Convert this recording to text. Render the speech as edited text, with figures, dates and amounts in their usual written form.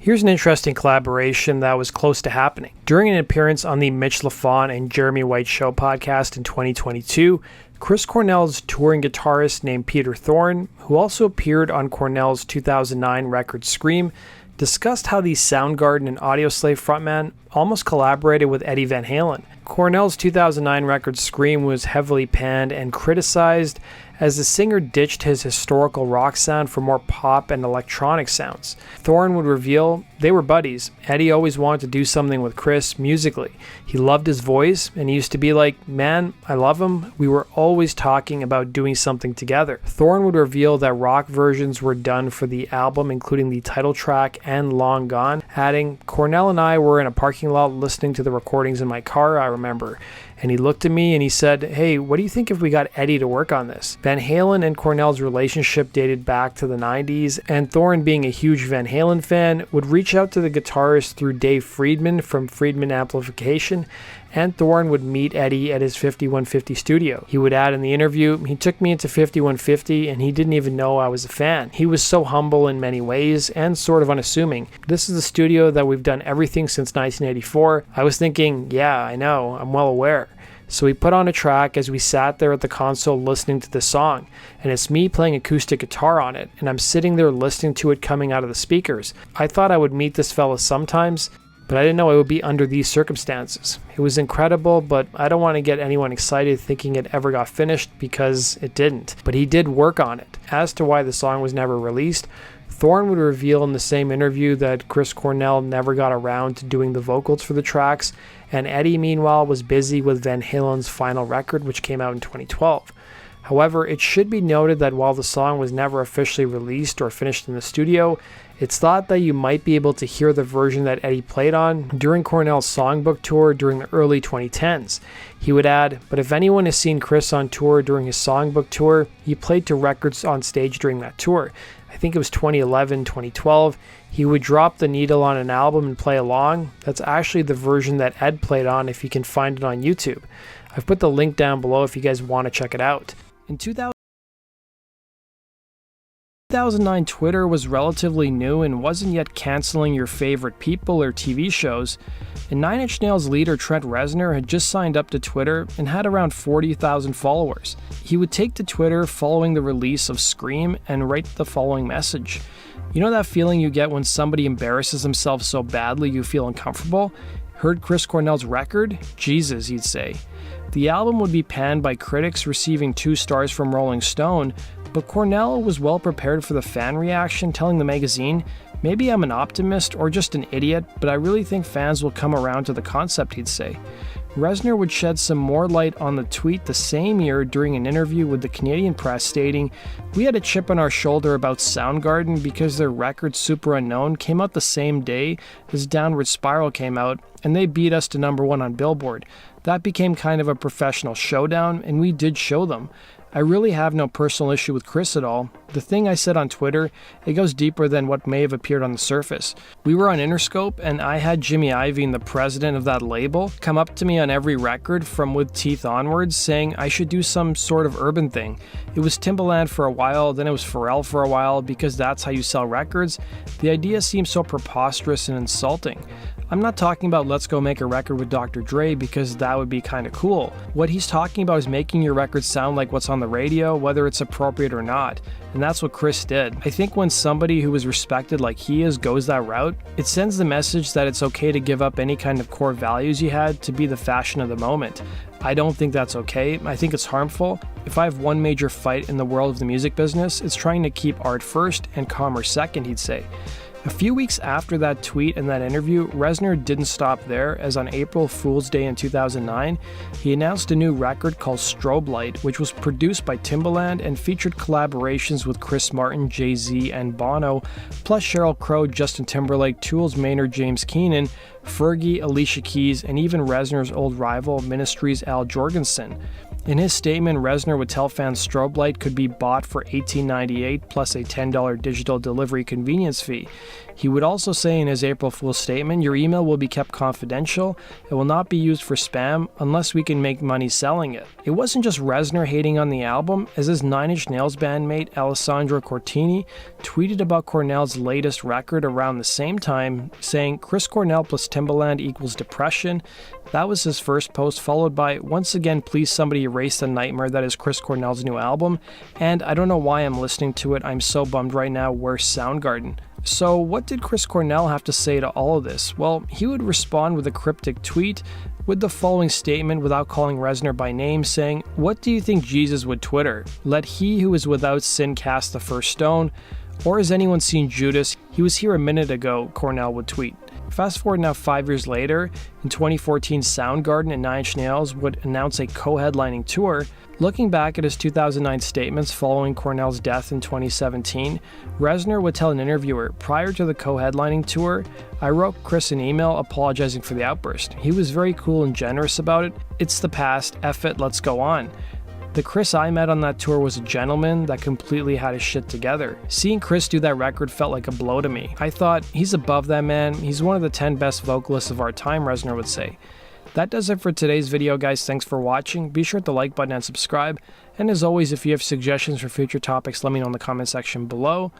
Here's an interesting collaboration that was close to happening. During an appearance on the Mitch, Lafon, and Jeremy White Show podcast in 2022, Chris Cornell's touring guitarist named Peter Thorn, who also appeared on Cornell's 2009 record Scream, discussed how the Soundgarden and Audioslave frontman almost collaborated with Eddie Van Halen. Cornell's 2009 record Scream was heavily panned and criticized as the singer ditched his historical rock sound for more pop and electronic sounds. Thorn would reveal they were buddies. Eddie always wanted to do something with Chris musically. He loved his voice, and he used to be like, "Man, I love him." We were always talking about doing something together. Thorn would reveal that rock versions were done for the album, including the title track and Long Gone, adding, "Cornell and I were in a parking lot listening to the recordings in my car, I remember. And he looked at me and he said, 'Hey, what do you think if we got Eddie to work on this?'" Van Halen and Cornell's relationship dated back to the 90s, and Thorn, being a huge Van Halen fan, would reach out to the guitarist through Dave Friedman from Friedman Amplification, and Thorn would meet Eddie at his 5150 studio. He would add in the interview, "He took me into 5150 and he didn't even know I was a fan. He was so humble in many ways and sort of unassuming. This is the studio that we've done everything since 1984. I was thinking, yeah, I know, I'm well aware." So we put on a track as we sat there at the console listening to the song, and it's me playing acoustic guitar on it, and I'm sitting there listening to it coming out of the speakers. I thought I would meet this fella sometimes, but I didn't know it would be under these circumstances. It was incredible, but I don't want to get anyone excited thinking it ever got finished, because it didn't. But he did work on it. As to why the song was never released, Thorn would reveal in the same interview that Chris Cornell never got around to doing the vocals for the tracks, and Eddie, meanwhile, was busy with Van Halen's final record, which came out in 2012. However, it should be noted that while the song was never officially released or finished in the studio, it's thought that you might be able to hear the version that Eddie played on during Cornell's songbook tour during the early 2010s. He would add, "But if anyone has seen Chris on tour during his songbook tour, he played to records on stage during that tour. I think it was 2011, 2012. He would drop the needle on an album and play along. That's actually the version that Ed played on if you can find it on YouTube. I've put the link down below if you guys want to check it out." In 2009, Twitter was relatively new and wasn't yet canceling your favorite people or TV shows, and Nine Inch Nails leader Trent Reznor had just signed up to Twitter and had around 40,000 followers. He would take to Twitter following the release of Scream and write the following message. "You know that feeling you get when somebody embarrasses themselves so badly you feel uncomfortable? Heard Chris Cornell's record? Jesus," he'd say. The album would be panned by critics, receiving 2 stars from Rolling Stone, but Cornell was well prepared for the fan reaction, telling the magazine, "Maybe I'm an optimist or just an idiot, but I really think fans will come around to the concept," he'd say. Reznor would shed some more light on the tweet the same year during an interview with the Canadian press, stating, "We had a chip on our shoulder about Soundgarden because their record Super Unknown came out the same day as Downward Spiral came out, and they beat us to #1 on Billboard. That became kind of a professional showdown, and we did show them. I really have no personal issue with Chris at all. The thing I said on Twitter, it goes deeper than what may have appeared on the surface. We were on Interscope, and I had Jimmy Iovine, the president of that label, come up to me on every record from With Teeth onwards, saying I should do some sort of urban thing. It was Timbaland for a while, then it was Pharrell for a while, because that's how you sell records. The idea seems so preposterous and insulting. I'm not talking about let's go make a record with Dr. Dre, because that would be kind of cool. What he's talking about is making your record sound like what's on the radio, whether it's appropriate or not. And that's what Chris did. I think when somebody who is respected like he is goes that route, it sends the message that it's okay to give up any kind of core values you had to be the fashion of the moment. I don't think that's okay. I think it's harmful. If I have one major fight in the world of the music business, it's trying to keep art first and commerce second, he'd say. A few weeks after that tweet and that interview, Reznor didn't stop there, as on April Fool's Day in 2009, he announced a new record called Strobe Light, which was produced by Timbaland and featured collaborations with Chris Martin, Jay-Z, and Bono, plus Sheryl Crow, Justin Timberlake, Tool's Maynard James Keenan, Fergie, Alicia Keys, and even Reznor's old rival, Ministry's Al Jorgensen. In his statement, Reznor would tell fans Strobe Light could be bought for $18.98 plus a $10 digital delivery convenience fee. He would also say in his April Fool's statement, "Your email will be kept confidential. It will not be used for spam unless we can make money selling it." It wasn't just Reznor hating on the album, as his Nine Inch Nails bandmate Alessandro Cortini tweeted about Cornell's latest record around the same time, saying Chris Cornell plus Timbaland equals depression. That was his first post, followed by, "Once again, please somebody erase the nightmare that is Chris Cornell's new album, and I don't know why I'm listening to it, I'm so bummed right now, where's Soundgarden?" So what did Chris Cornell have to say to all of this? Well, he would respond with a cryptic tweet with the following statement without calling Reznor by name, saying, "What do you think Jesus would Twitter? Let he who is without sin cast the first stone. Or has anyone seen Judas? He was here a minute ago," Cornell would tweet. Fast forward now 5 years later, in 2014, Soundgarden and Nine Inch Nails would announce a co-headlining tour. Looking back at his 2009 statements following Cornell's death in 2017, Reznor would tell an interviewer, "Prior to the co-headlining tour, I wrote Chris an email apologizing for the outburst. He was very cool and generous about it. It's the past, F it, let's go on. The Chris I met on that tour was a gentleman that completely had his shit together. Seeing Chris do that record felt like a blow to me. I thought, he's above that man, he's one of the 10 best vocalists of our time," Reznor would say. That does it for today's video, guys. Thanks for watching. Be sure to hit the like button and subscribe. And as always, if you have suggestions for future topics, let me know in the comment section below.